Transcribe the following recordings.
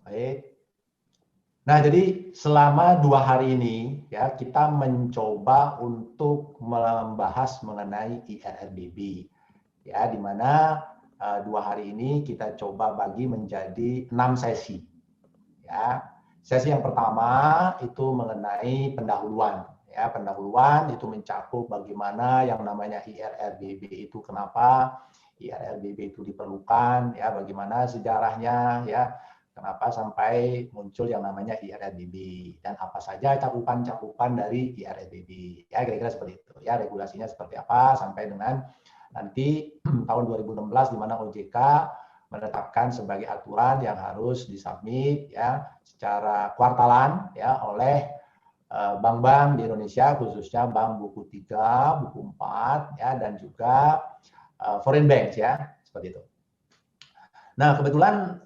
Baik. Nah, jadi selama 2 hari ini ya kita mencoba untuk membahas mengenai IRRBB ya, di mana 2 hari ini kita coba bagi menjadi 6 sesi ya. Sesi yang pertama itu mengenai pendahuluan ya, pendahuluan itu mencakup bagaimana yang namanya IRRBB itu, kenapa IRRBB itu diperlukan ya, bagaimana sejarahnya ya, kenapa sampai muncul yang namanya IRRBB dan apa saja cakupan-cakupan dari IRRBB ya, kira-kira seperti itu ya, regulasinya seperti apa sampai dengan nanti tahun 2016 di mana OJK menetapkan sebagai aturan yang harus disubmit ya secara kuartalan ya oleh bank-bank di Indonesia, khususnya bank buku 3, buku 4 ya, dan juga foreign banks ya, seperti itu. Nah, kebetulan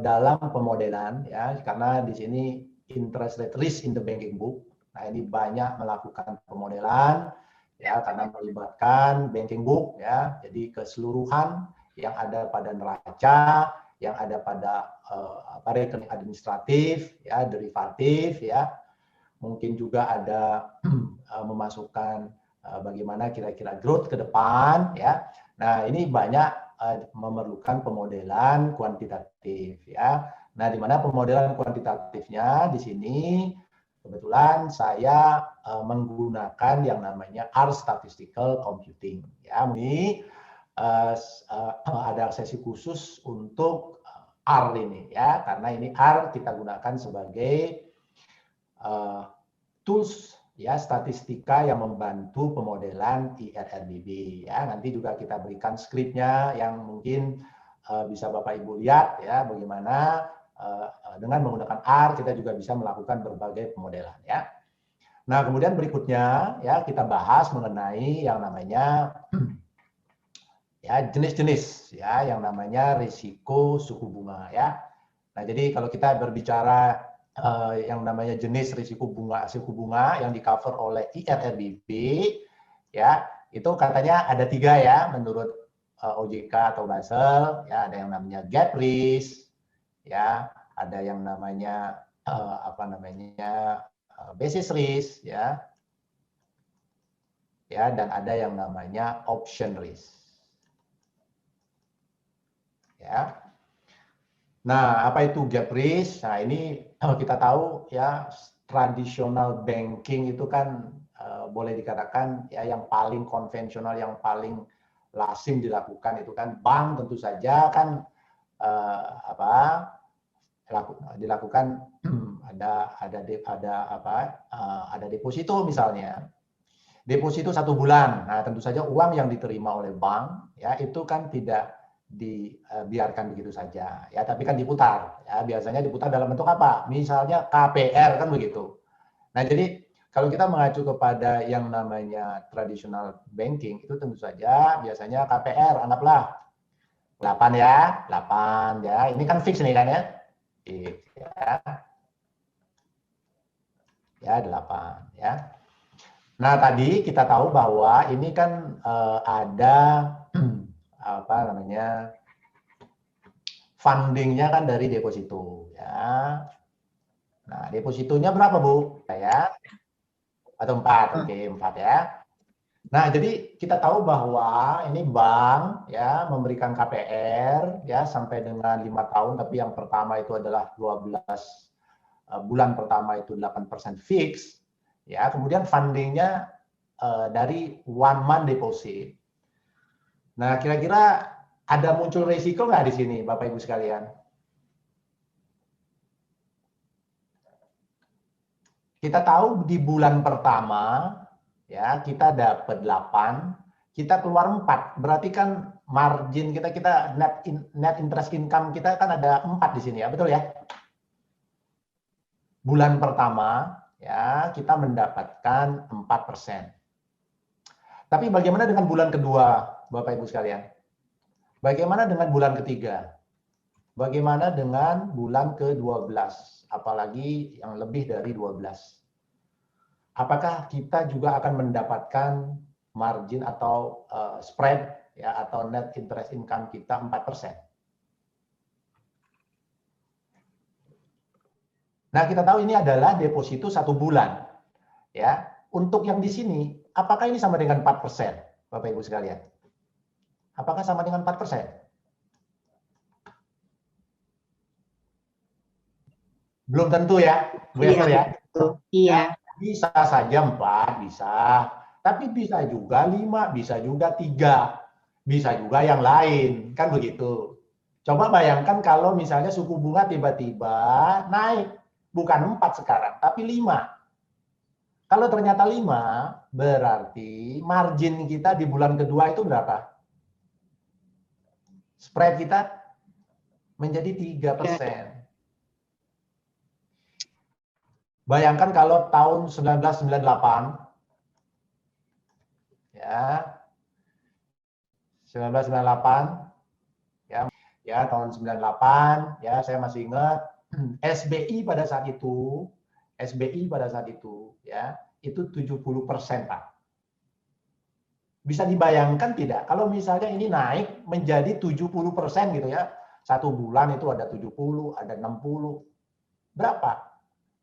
dalam pemodelan ya, karena di sini interest rate risk in the banking book, nah ini banyak melakukan pemodelan ya karena melibatkan banking book ya, jadi keseluruhan yang ada pada neraca, yang ada pada rekening administratif ya, derivatif ya, mungkin juga ada memasukkan bagaimana kira-kira growth ke depan ya. Nah, ini banyak memerlukan pemodelan kuantitatif ya. Nah, di mana pemodelan kuantitatifnya di sini kebetulan saya menggunakan yang namanya R statistical computing ya. Ini ada sesi khusus untuk R ini ya, karena ini R kita gunakan sebagai tools ya, statistika yang membantu pemodelan IRRBB ya. Nanti juga kita berikan skripnya yang mungkin bisa Bapak Ibu lihat ya, bagaimana dengan menggunakan R kita juga bisa melakukan berbagai pemodelan ya. Nah, kemudian berikutnya ya kita bahas mengenai yang namanya ya jenis-jenis ya yang namanya risiko suku bunga ya. Nah, jadi kalau kita berbicara yang namanya jenis risiko suku bunga yang di cover oleh IRRBB ya, itu katanya ada 3 ya menurut OJK atau Basel ya, ada yang namanya gap risk ya, ada yang namanya basis risk ya, dan ada yang namanya option risk ya. Nah, apa itu gap risk? Nah, ini kita tahu ya, tradisional banking itu kan boleh dikatakan ya yang paling konvensional, yang paling lazim dilakukan itu kan bank tentu saja kan dilakukan ada deposito misalnya. Deposito 1 bulan. Nah, tentu saja uang yang diterima oleh bank ya itu kan tidak dibiarkan begitu saja ya, tapi kan diputar ya, biasanya diputar dalam bentuk apa, misalnya KPR kan begitu. Nah, jadi kalau kita mengacu kepada yang namanya traditional banking itu tentu saja biasanya KPR anggaplah 8 ya, 8 ya, ini kan fix nih kan ya, fix ya 8 ya. Nah, tadi kita tahu bahwa ini kan ada fundingnya kan dari deposito ya. Nah, depositonya berapa Bu? Ya, atau 4, oke 4 ya. Nah, jadi kita tahu bahwa ini bank ya memberikan KPR ya sampai dengan 5 tahun, tapi yang pertama itu adalah 12 bulan pertama itu 8% fix ya. Kemudian fundingnya dari 1 month deposit. Nah, kira-kira ada muncul risiko nggak di sini, Bapak Ibu sekalian? Kita tahu di bulan pertama ya kita dapat 8, kita keluar 4. Berarti kan margin kita net interest income kita kan ada 4 di sini ya, betul ya? Bulan pertama ya kita mendapatkan 4%. Tapi bagaimana dengan bulan kedua, Bapak Ibu sekalian? Bagaimana dengan bulan ketiga? Bagaimana dengan bulan ke-12? Apalagi yang lebih dari 12. Apakah kita juga akan mendapatkan margin atau spread ya atau net interest income kita 4%? Nah, kita tahu ini adalah deposito 1 bulan. Ya, untuk yang di sini, apakah ini sama dengan 4%, Bapak Ibu sekalian? Apakah sama dengan 4%? Belum tentu ya, Bu Esther ya. Iya. Bisa saja 4, bisa. Tapi bisa juga 5, bisa juga 3. Bisa juga yang lain, kan begitu. Coba bayangkan kalau misalnya suku bunga tiba-tiba naik, bukan 4 sekarang, tapi 5. Kalau ternyata 5, berarti margin kita di bulan kedua itu berapa? Spread kita menjadi 3%. Bayangkan kalau tahun 1998, ya, 1998, ya tahun 98, ya saya masih ingat SBI pada saat itu, ya itu 70%, Pak. Bisa dibayangkan tidak kalau misalnya ini naik menjadi 70% gitu ya, satu bulan itu ada 70, ada 60, berapa?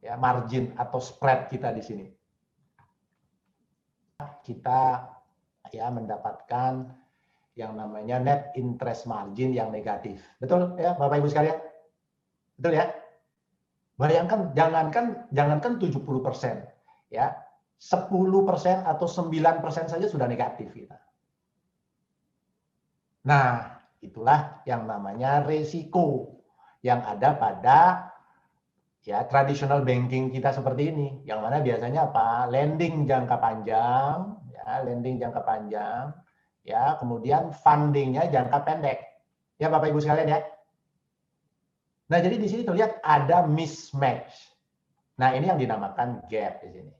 Ya, margin atau spread kita di sini. Kita ya mendapatkan yang namanya net interest margin yang negatif. Betul ya Bapak Ibu sekalian? Betul ya? Bayangkan jangankan 70%, ya. 10% atau 9% saja sudah negatif kita. Nah, itulah yang namanya resiko yang ada pada ya traditional banking kita seperti ini, yang mana biasanya apa? Lending jangka panjang, ya, kemudian fundingnya jangka pendek, ya Bapak Ibu sekalian ya. Nah, jadi di sini terlihat ada mismatch. Nah, ini yang dinamakan gap di sini.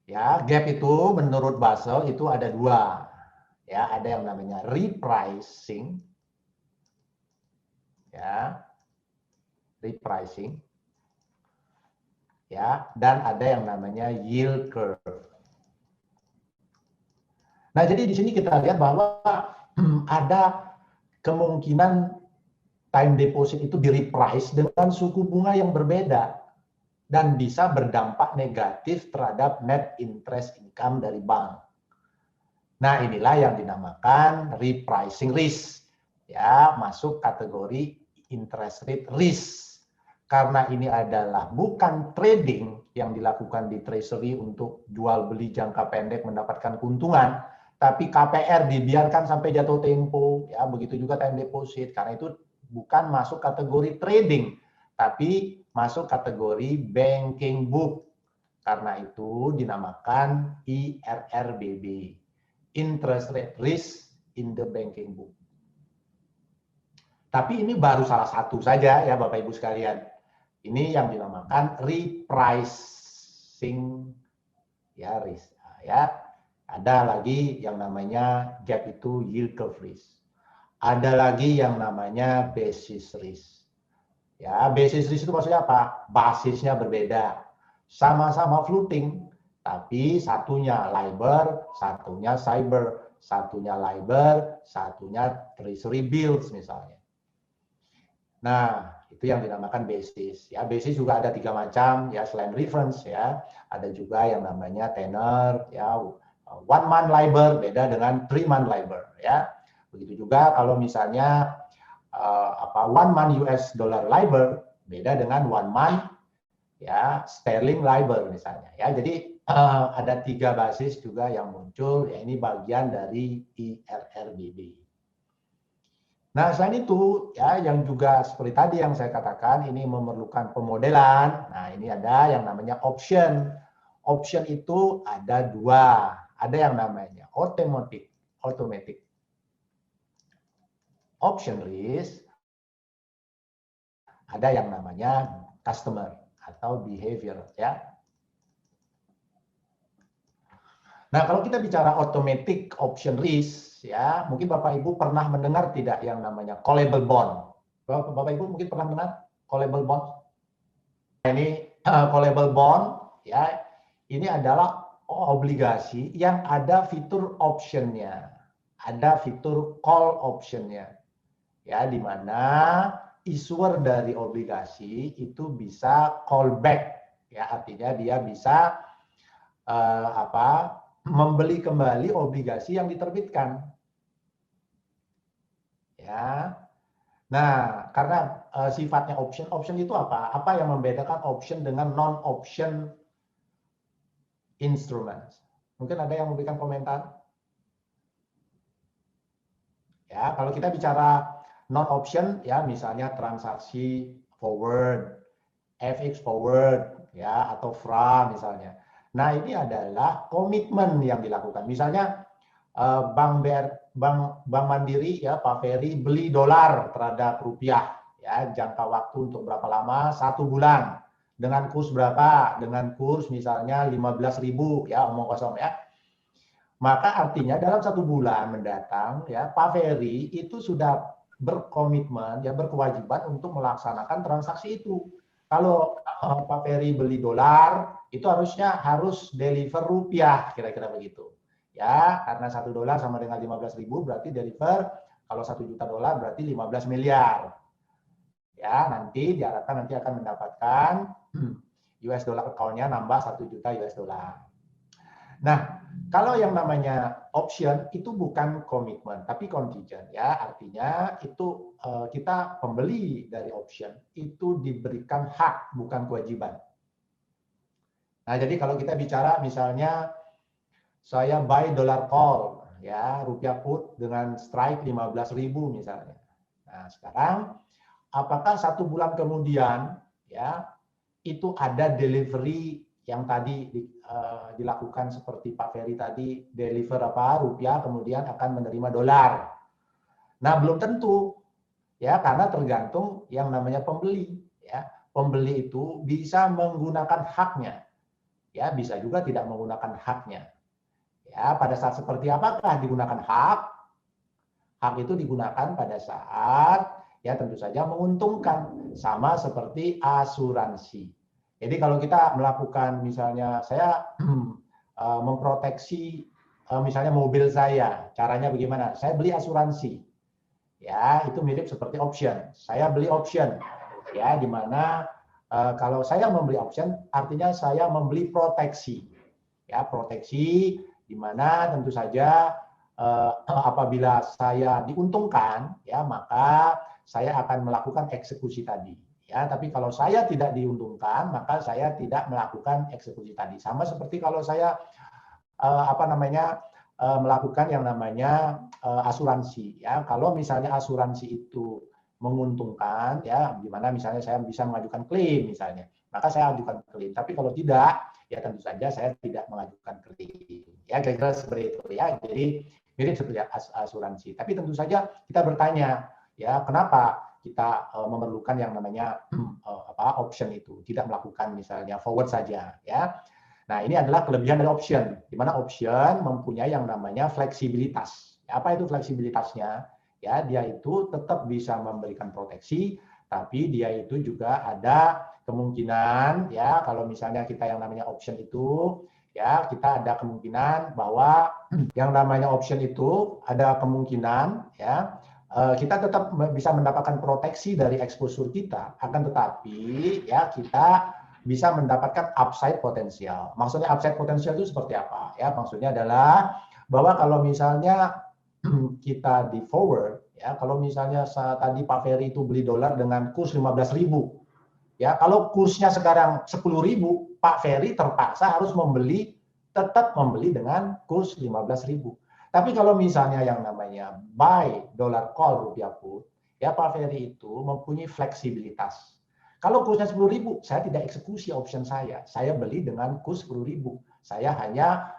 Ya, gap itu menurut Basel itu ada 2. Ya, ada yang namanya repricing, ya, ya, dan ada yang namanya yield curve. Nah, jadi di sini kita lihat bahwa ada kemungkinan time deposit itu di-reprice dengan suku bunga yang berbeda dan bisa berdampak negatif terhadap net interest income dari bank. Nah, inilah yang dinamakan repricing risk. Ya, masuk kategori interest rate risk. Karena ini adalah bukan trading yang dilakukan di treasury untuk jual beli jangka pendek mendapatkan keuntungan, tapi KPR dibiarkan sampai jatuh tempo, ya begitu juga time deposit. Karena itu bukan masuk kategori trading, tapi masuk kategori banking book. Karena itu dinamakan IRRBB, interest rate risk in the banking book. Tapi ini baru salah satu saja ya Bapak Ibu sekalian. Ini yang dinamakan repricing ya risk. Ya, ada lagi yang namanya gap itu yield curve risk. Ada lagi yang namanya basis risk. Ya, basis risk itu maksudnya apa? Basisnya berbeda. Sama-sama floating, tapi satunya LIBOR, satunya cyber, satunya LIBOR, satunya treasury bills misalnya. Nah, itu yang dinamakan basis. Ya, basis juga ada 3 macam ya selain reference ya. Ada juga yang namanya tenor ya, 1 month LIBOR beda dengan 3 month LIBOR ya. Begitu juga kalau misalnya 1 month US dollar LIBOR beda dengan 1 month ya sterling LIBOR misalnya ya. Jadi ada 3 basis juga yang muncul ya, ini bagian dari IRRBB. Nah, selain itu, ya, yang juga seperti tadi yang saya katakan, ini memerlukan pemodelan. Nah, ini ada yang namanya option. Option itu ada 2. Ada yang namanya automatic option risk. Ada yang namanya customer atau behavior, ya. Nah, kalau kita bicara automatic option risk, ya, mungkin Bapak Ibu pernah mendengar tidak yang namanya callable bond? Bapak Ibu mungkin pernah mendengar callable bond? Ini callable bond, ya, ini adalah obligasi yang ada fitur optionnya, ada fitur call optionnya, ya, di mana issuer dari obligasi itu bisa callback, ya artinya dia bisa membeli kembali obligasi yang diterbitkan. Ya. Nah, karena sifatnya option, option itu apa? Apa yang membedakan option dengan non-option instruments? Mungkin ada yang memberikan komentar? Ya, kalau kita bicara non-option, ya misalnya transaksi forward, FX forward, ya atau FRA misalnya. Nah, ini adalah komitmen yang dilakukan. Misalnya Bank Mandiri, ya Pak Ferry beli dolar terhadap rupiah, ya jangka waktu untuk berapa lama? 1 bulan. Dengan kurs berapa? Dengan kurs misalnya 15.000, ya omong kosong ya. Maka artinya dalam 1 bulan mendatang, ya Pak Ferry itu sudah berkomitmen, ya berkewajiban untuk melaksanakan transaksi itu. Kalau Pak Ferry beli dolar, itu harus deliver rupiah, kira-kira begitu. Ya, karena 1 dolar sama dengan 15.000 berarti deliver, kalau 1 juta dolar berarti 15 miliar. Ya, nanti diharapkan nanti akan mendapatkan US dollar account-nya nambah 1 juta US dollar. Nah, kalau yang namanya option itu bukan komitmen, tapi contingent, ya artinya itu kita pembeli dari option itu diberikan hak, bukan kewajiban. Nah, jadi kalau kita bicara misalnya saya buy dollar call, ya rupiah put dengan strike 15.000 misalnya. Nah, sekarang apakah 1 bulan kemudian, ya itu ada delivery yang tadi dilakukan seperti Pak Ferry tadi, deliver rupiah kemudian akan menerima dolar. Nah, belum tentu, ya karena tergantung yang namanya pembeli, ya. Pembeli itu bisa menggunakan haknya, ya bisa juga tidak menggunakan haknya. Ya, pada saat seperti apakah digunakan hak? Hak itu digunakan pada saat ya tentu saja menguntungkan, sama seperti asuransi. Jadi kalau kita melakukan misalnya saya memproteksi misalnya mobil saya, caranya bagaimana? Saya beli asuransi. Ya, itu mirip seperti option. Saya beli option. Ya, di mana kalau saya membeli option artinya saya membeli proteksi. Ya, proteksi di mana tentu saja apabila saya diuntungkan, ya maka saya akan melakukan eksekusi tadi. Ya, tapi kalau saya tidak diuntungkan, maka saya tidak melakukan eksekusi tadi. Sama seperti kalau saya melakukan yang namanya asuransi. Ya, kalau misalnya asuransi itu menguntungkan, ya, gimana misalnya saya bisa mengajukan klaim misalnya, maka saya ajukan klaim. Tapi kalau tidak, ya tentu saja saya tidak mengajukan klaim. Ya, kira-kira seperti itu ya. Jadi mirip seperti asuransi. Tapi tentu saja kita bertanya, ya kenapa kita memerlukan yang namanya option itu, tidak melakukan misalnya forward saja, ya. Nah, ini adalah kelebihan dari option, di mana option mempunyai yang namanya fleksibilitas. Apa itu fleksibilitasnya? Ya, dia itu tetap bisa memberikan proteksi, tapi dia itu juga ada kemungkinan, ya, kalau misalnya kita yang namanya option itu, ya, kita ada kemungkinan bahwa yang namanya option itu ada kemungkinan, ya, kita tetap bisa mendapatkan proteksi dari eksposur kita, akan tetapi ya kita bisa mendapatkan upside potensial. Maksudnya upside potensial itu seperti apa? Ya, maksudnya adalah bahwa kalau misalnya kita di forward, ya kalau misalnya tadi Pak Ferry itu beli dolar dengan kurs 15.000, ya kalau kursnya sekarang 10.000, Pak Ferry terpaksa harus tetap membeli dengan kurs 15.000. Tapi kalau misalnya yang namanya buy dollar call rupiah put, ya Pak Ferry itu mempunyai fleksibilitas. Kalau kursnya 10.000, saya tidak eksekusi option saya. Saya beli dengan kurs 10.000. Saya hanya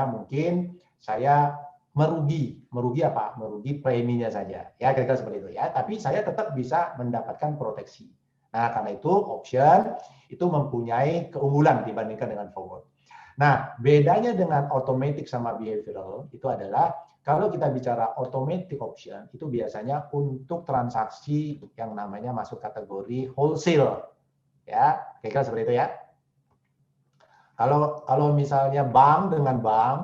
mungkin saya merugi apa? Merugi preminya saja. Ya kira-kira seperti itu ya. Tapi saya tetap bisa mendapatkan proteksi. Nah, karena itu option itu mempunyai keunggulan dibandingkan dengan forward. Nah, bedanya dengan automatic sama behavioral itu adalah kalau kita bicara automatic option itu biasanya untuk transaksi yang namanya masuk kategori wholesale. Ya, kira-kira seperti itu ya. Kalau misalnya bank dengan bank,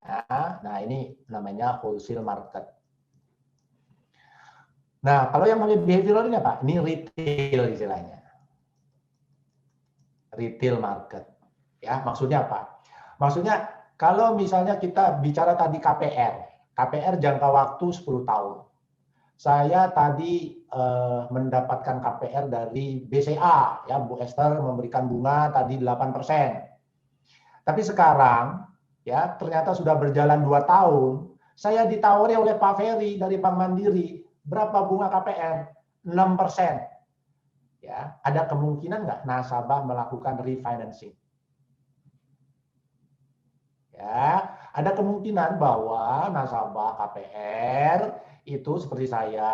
ya, nah ini namanya wholesale market. Nah, kalau yang namanya behavioral ini apa? Ini retail istilahnya. Retail market. Ya, maksudnya apa? Maksudnya kalau misalnya kita bicara tadi KPR jangka waktu 10 tahun. Saya tadi mendapatkan KPR dari BCA, ya Bu Esther memberikan bunga tadi 8%. Tapi sekarang ya ternyata sudah berjalan 2 tahun, saya ditawari oleh Pak Ferry dari Bank Mandiri, berapa bunga KPR? 6%. Ya, ada kemungkinan nggak nasabah melakukan refinancing? Ya, ada kemungkinan bahwa nasabah KPR itu seperti saya,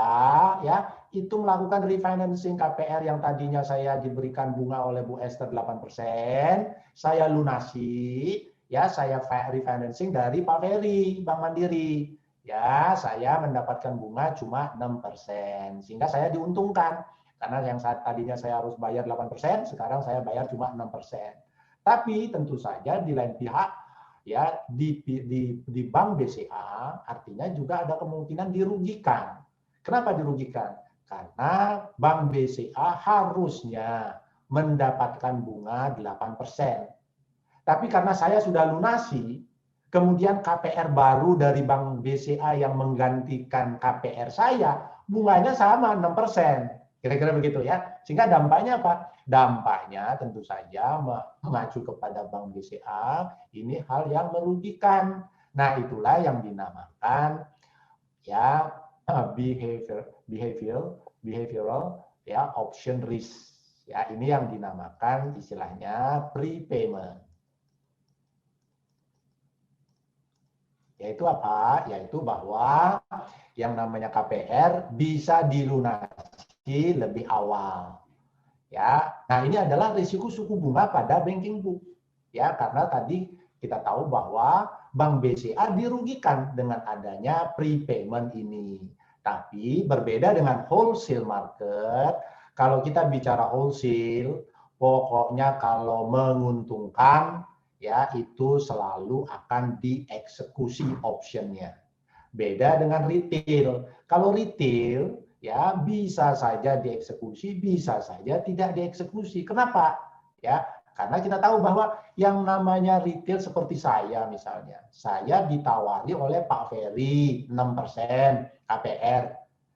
ya, itu melakukan refinancing KPR yang tadinya saya diberikan bunga oleh Bu Esther 8%, saya lunasi, ya, saya refinancing dari Pak Ferry, Bank Mandiri. Ya, saya mendapatkan bunga cuma 6%, sehingga saya diuntungkan. Karena yang tadinya saya harus bayar 8%, sekarang saya bayar cuma 6%. Tapi tentu saja di lain pihak, ya di bank BCA artinya juga ada kemungkinan dirugikan. Kenapa dirugikan? Karena bank BCA harusnya mendapatkan bunga 8%. Tapi karena saya sudah lunasi, kemudian KPR baru dari bank BCA yang menggantikan KPR saya, bunganya sama 6%. Kira-kira begitu ya. Sehingga dampaknya apa? Dampaknya tentu saja mengacu kepada Bank BCA, ini hal yang merugikan. Nah, itulah yang dinamakan ya behavioral ya option risk. Ya, ini yang dinamakan istilahnya prepayment. Yaitu apa? Yaitu bahwa yang namanya KPR bisa dilunasi lebih awal. Ya, nah ini adalah risiko suku bunga pada banking book. Ya, karena tadi kita tahu bahwa Bank BCA dirugikan dengan adanya prepayment ini. Tapi berbeda dengan wholesale market, kalau kita bicara wholesale, pokoknya kalau menguntungkan, ya itu selalu akan dieksekusi optionnya. Beda dengan retail. Kalau retail, ya bisa saja dieksekusi, bisa saja tidak dieksekusi. Kenapa? Ya, karena kita tahu bahwa yang namanya retail seperti saya misalnya, saya ditawari oleh Pak Ferry 6% KPR.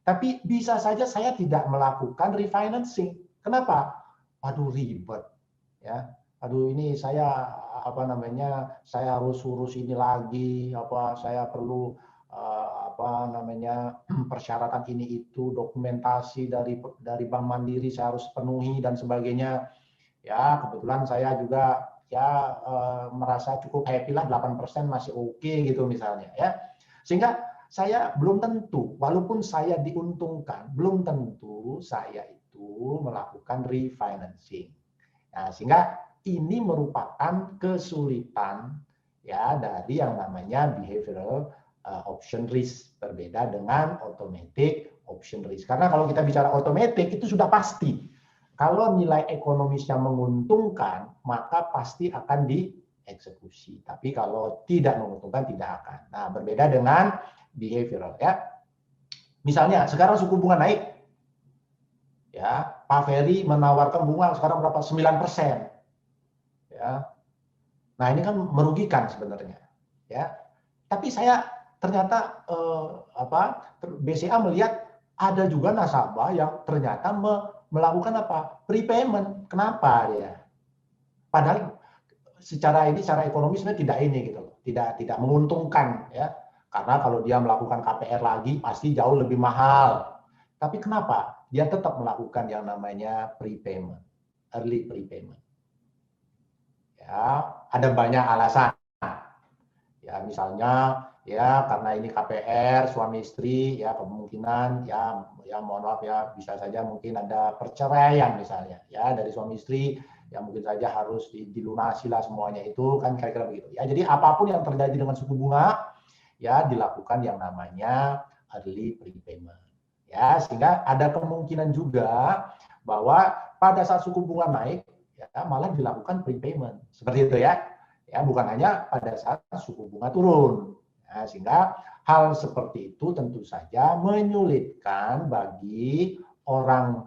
Tapi bisa saja saya tidak melakukan refinancing. Kenapa? Aduh ribet. Ya. Aduh ini saya apa namanya? Saya harus urus ini lagi, apa saya perlu apa namanya persyaratan ini itu, dokumentasi dari Bank Mandiri saya harus penuhi dan sebagainya. Ya kebetulan saya juga ya merasa cukup happy lah 8% masih oke gitu misalnya ya. Sehingga saya belum tentu, walaupun saya diuntungkan, belum tentu saya itu melakukan refinancing. Nah, sehingga ini merupakan kesulitan ya dari yang namanya behavioral option risk, berbeda dengan automatic option risk. Karena kalau kita bicara automatic itu sudah pasti. Kalau nilai ekonomisnya menguntungkan, maka pasti akan dieksekusi. Tapi kalau tidak menguntungkan, tidak akan. Nah, berbeda dengan behavioral ya. Misalnya sekarang suku bunga naik, ya Pak Ferry menawarkan bunga sekarang berapa? 9%. Ya. Nah, ini kan merugikan sebenarnya. Ya. Tapi saya ternyata BCA melihat ada juga nasabah yang ternyata melakukan apa? Prepayment. Kenapa dia? Padahal secara ekonomi sebenarnya tidak ini gitu loh. Tidak menguntungkan ya. Karena kalau dia melakukan KPR lagi pasti jauh lebih mahal. Tapi kenapa? Dia tetap melakukan yang namanya prepayment, early prepayment. Ya, ada banyak alasan. Ya, misalnya ya karena ini KPR suami istri ya kemungkinan ya mohon maaf ya bisa saja mungkin ada perceraian misalnya ya dari suami istri ya mungkin saja harus dilunasi lah semuanya itu kan kira-kira begitu ya. Jadi apapun yang terjadi dengan suku bunga ya dilakukan yang namanya early prepayment. Ya, sehingga ada kemungkinan juga bahwa pada saat suku bunga naik ya malah dilakukan prepayment. Seperti itu ya. Ya, bukan hanya pada saat suku bunga turun. Nah, sehingga Hal seperti itu tentu saja menyulitkan bagi orang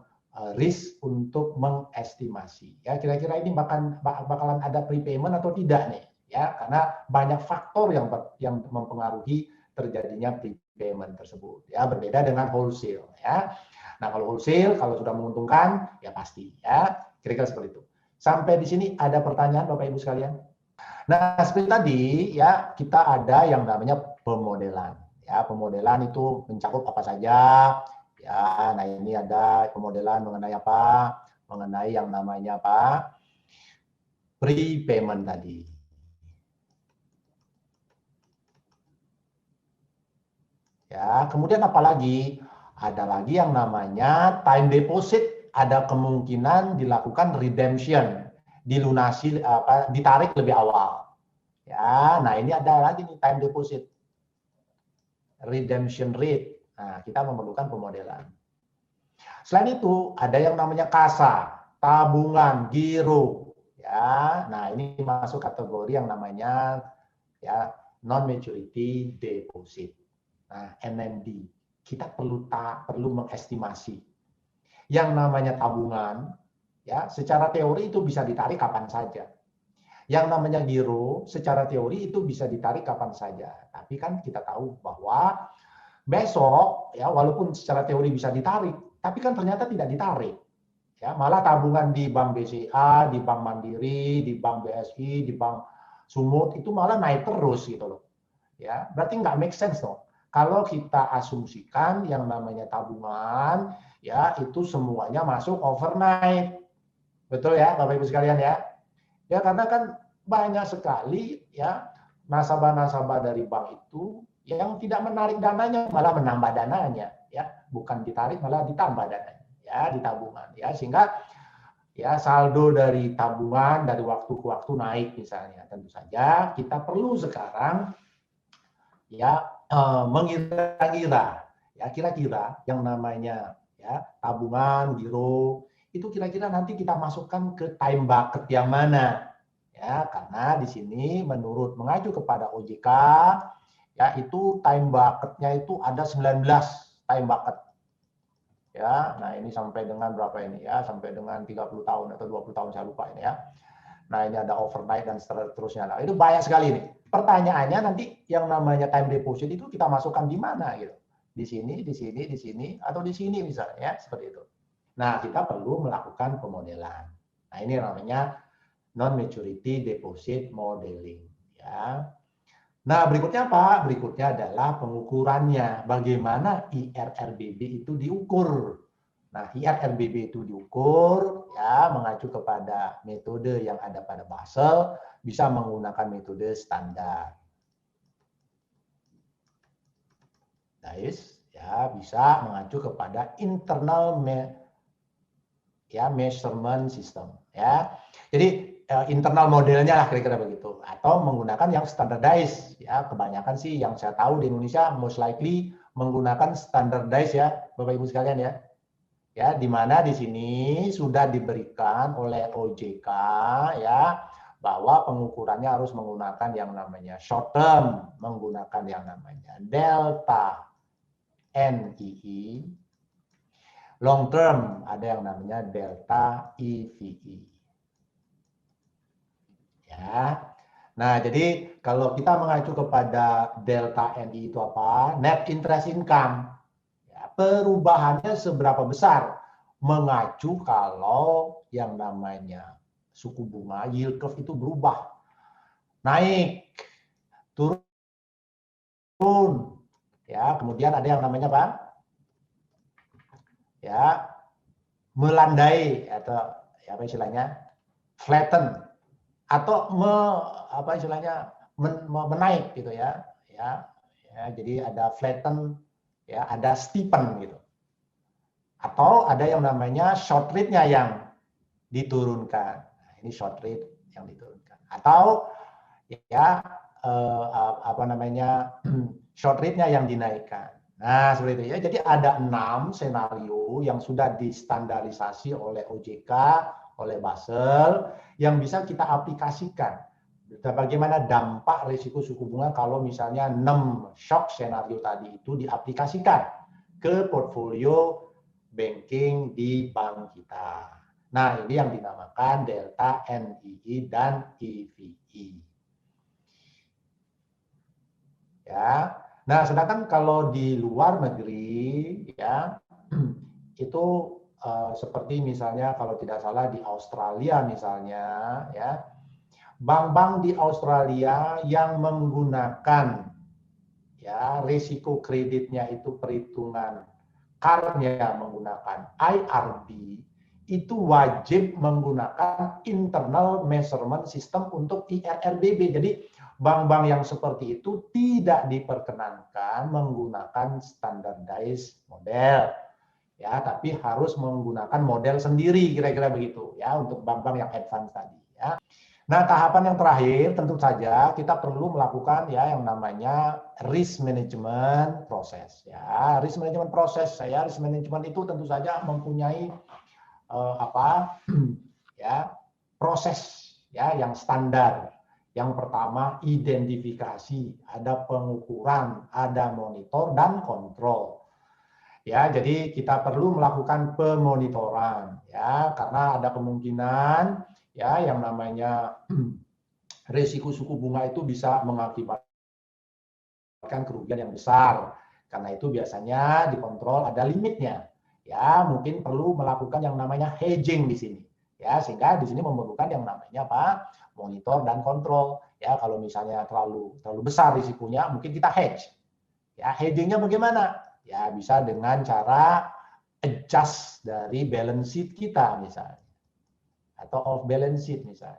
risk untuk mengestimasi. Ya, kira-kira ini bakalan ada prepayment atau tidak nih? Ya, karena banyak faktor yang mempengaruhi terjadinya prepayment tersebut. Ya, berbeda dengan wholesale. Ya, nah kalau wholesale kalau sudah menguntungkan ya pasti. Ya, kira-kira seperti itu. Sampai di sini ada pertanyaan Bapak Ibu sekalian? Nah, seperti tadi ya kita ada yang namanya pemodelan. Ya, pemodelan itu mencakup apa saja. Ya, nah ini ada pemodelan mengenai apa? Mengenai yang namanya apa? Prepayment tadi. Ya, kemudian apa lagi? Ada lagi yang namanya time deposit. Ada kemungkinan dilakukan redemption, dilunasi apa? Ditarik lebih awal. Ya, nah ini ada lagi nih time deposit, redemption rate. Nah, kita memerlukan pemodelan. Selain itu, ada yang namanya kasa, tabungan, giro. Ya, nah ini masuk kategori yang namanya ya non maturity deposit. Nah, NMD. Kita perlu mengestimasi. Yang namanya tabungan, ya secara teori itu bisa ditarik kapan saja. Yang namanya giro, secara teori itu bisa ditarik kapan saja. Tapi kan kita tahu bahwa besok, ya walaupun secara teori bisa ditarik, tapi kan ternyata tidak ditarik. Ya, malah tabungan di Bank BCA, di Bank Mandiri, di Bank BSI, di Bank Sumut itu malah naik terus gitu loh. Ya, berarti nggak make sense dong. Kalau kita asumsikan yang namanya tabungan, ya itu semuanya masuk overnight. Betul ya, Bapak Ibu sekalian ya? Ya karena kan banyak sekali ya nasabah-nasabah dari bank itu yang tidak menarik dananya malah menambah dananya ya, bukan ditarik malah ditambah dananya ya di tabungan ya, sehingga ya saldo dari tabungan dari waktu ke waktu naik misalnya. Tentu saja kita perlu sekarang ya mengira-ngira ya, kira-kira yang namanya ya tabungan giro itu kira-kira nanti kita masukkan ke time bucket yang mana. Ya, karena di sini menurut mengacu kepada OJK ya itu time bucket-nya itu ada 19 time bucket. Ya, nah ini sampai dengan berapa ini ya? Sampai dengan 30 tahun atau 20 tahun saya lupa ini ya. Nah, ini ada overnight dan seterusnya. Nah, itu banyak sekali nih. Pertanyaannya nanti yang namanya time deposit itu kita masukkan di mana gitu. Di sini, di sini, di sini atau di sini misalnya ya, seperti itu. Nah, kita perlu melakukan pemodelan. Nah, ini namanya non-maturity deposit modeling. Ya. Nah, berikutnya apa? Berikutnya adalah pengukurannya. Bagaimana IRRBB itu diukur. Nah, IRRBB itu diukur ya mengacu kepada metode yang ada pada Basel, bisa menggunakan metode standar. Guys, ya bisa mengacu kepada internal measurement system ya. Jadi internal modelnya lah kira-kira begitu, atau menggunakan yang standardized ya. Kebanyakan sih yang saya tahu di Indonesia most likely menggunakan standardized ya Bapak Ibu sekalian ya. Ya, di mana di sini sudah diberikan oleh OJK ya bahwa pengukurannya harus menggunakan yang namanya short term, menggunakan yang namanya delta NII, long term ada yang namanya delta EVE. Ya. Nah, jadi kalau kita mengacu kepada delta NI itu apa? Net interest income. Ya, perubahannya seberapa besar? Mengacu kalau yang namanya suku bunga yield curve itu berubah. Naik, turun. Ya, kemudian ada yang namanya apa? Ya, melandai atau ya apa istilahnya? Flatten atau apa istilahnya menaik gitu ya. Ya, jadi ada flatten ya, ada steepen gitu. Atau ada yang namanya short rate-nya yang diturunkan. Nah, ini short rate yang diturunkan. Atau ya apa namanya short rate-nya yang dinaikkan. Nah, seperti itu ya. Jadi ada 6 senario yang sudah distandarisasi oleh OJK, oleh Basel yang bisa kita aplikasikan bagaimana dampak risiko suku bunga kalau misalnya 6 shock scenario tadi itu diaplikasikan ke portfolio banking di bank kita. Nah, ini yang dinamakan delta NII dan EVE. Ya. Nah, sedangkan kalau di luar negeri ya itu seperti misalnya kalau tidak salah di Australia misalnya ya, bank-bank di Australia yang menggunakan ya risiko kreditnya itu perhitungan CAR-nya menggunakan IRB, itu wajib menggunakan internal measurement system untuk IRRBB. Jadi bank-bank yang seperti itu tidak diperkenankan menggunakan standardized model. Ya, tapi harus menggunakan model sendiri kira-kira begitu ya untuk bank-bank yang advance tadi ya. Nah, tahapan yang terakhir tentu saja kita perlu melakukan ya yang namanya risk management proses ya. Risk management proses risk management itu tentu saja mempunyai ya proses ya yang standar. Yang pertama identifikasi, ada pengukuran, ada monitor dan kontrol. Ya, jadi kita perlu melakukan pemonitoran ya karena ada kemungkinan ya yang namanya risiko suku bunga itu bisa mengakibatkan kerugian yang besar. Karena itu biasanya dikontrol ada limitnya. Ya, mungkin perlu melakukan yang namanya hedging di sini. Ya, sehingga di sini memerlukan yang namanya apa? Monitor dan kontrol. Ya, kalau misalnya terlalu besar risikonya, mungkin kita hedge. Ya, hedgingnya bagaimana? Ya, bisa dengan cara adjust dari balance sheet kita misalnya. Atau off balance sheet misalnya.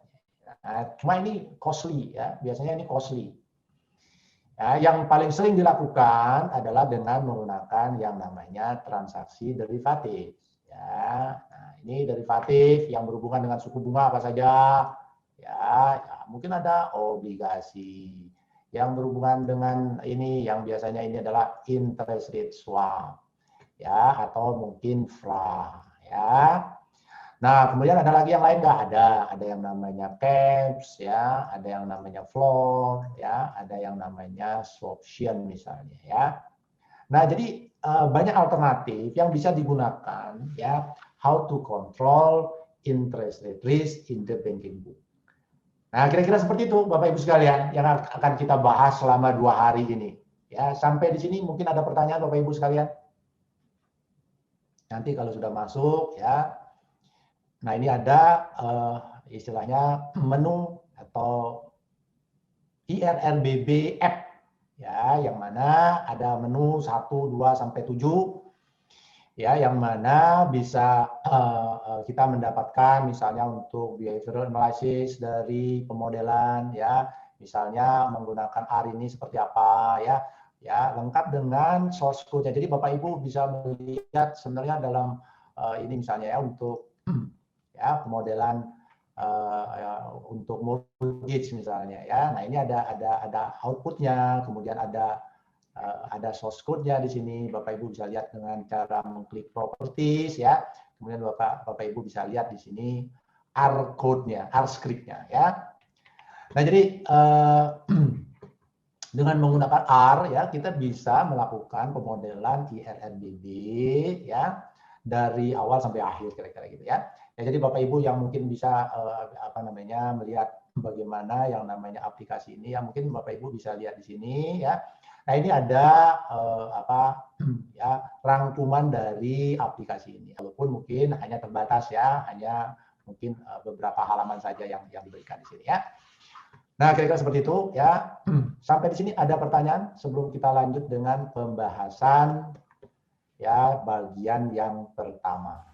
Nah, cuma ini costly ya, biasanya ini costly. Ya, yang paling sering dilakukan adalah dengan menggunakan yang namanya transaksi derivatif. Ya, nah ini derivatif yang berhubungan dengan suku bunga apa saja. Ya, mungkin ada obligasi. Yang berhubungan dengan ini yang biasanya ini adalah interest rate swap. Ya, atau mungkin FRA. Ya. Nah, kemudian ada lagi yang lain nggak? Ada yang namanya caps, ya, ada yang namanya floor, ya, ada yang namanya swaption misalnya, ya. Nah, jadi banyak alternatif yang bisa digunakan, ya, how to control interest rate risk in the banking book. Nah, kira-kira seperti itu, Bapak Ibu sekalian, yang akan kita bahas selama 2 hari ini. Ya, sampai di sini mungkin ada pertanyaan, Bapak Ibu sekalian. Nanti kalau sudah masuk, ya. Nah, ini ada istilahnya menu atau IRRBB app ya, yang mana ada menu 1, 2 sampai 7 ya, yang mana bisa kita mendapatkan misalnya untuk behavioral analysis dari pemodelan ya, misalnya menggunakan R ini seperti apa ya. Ya, lengkap dengan source code-nya. Jadi Bapak Ibu bisa melihat sebenarnya dalam ini misalnya ya untuk ya pemodelan untuk mortgage misalnya ya. Nah, ini ada outputnya, kemudian ada source code-nya di sini. Bapak Ibu bisa lihat dengan cara mengklik properties ya. Kemudian Bapak Ibu bisa lihat di sini R code-nya, R script-nya ya. Nah, jadi dengan menggunakan R ya kita bisa melakukan pemodelan IRRBB ya dari awal sampai akhir kira-kira gitu ya. Ya, jadi Bapak Ibu yang mungkin bisa melihat bagaimana yang namanya aplikasi ini, ya mungkin Bapak Ibu bisa lihat di sini ya. Nah, ini ada rangkuman dari aplikasi ini. Walaupun mungkin hanya terbatas ya, hanya mungkin beberapa halaman saja yang diberikan di sini ya. Nah, kira-kira seperti itu ya. Sampai di sini ada pertanyaan sebelum kita lanjut dengan pembahasan ya bagian yang pertama.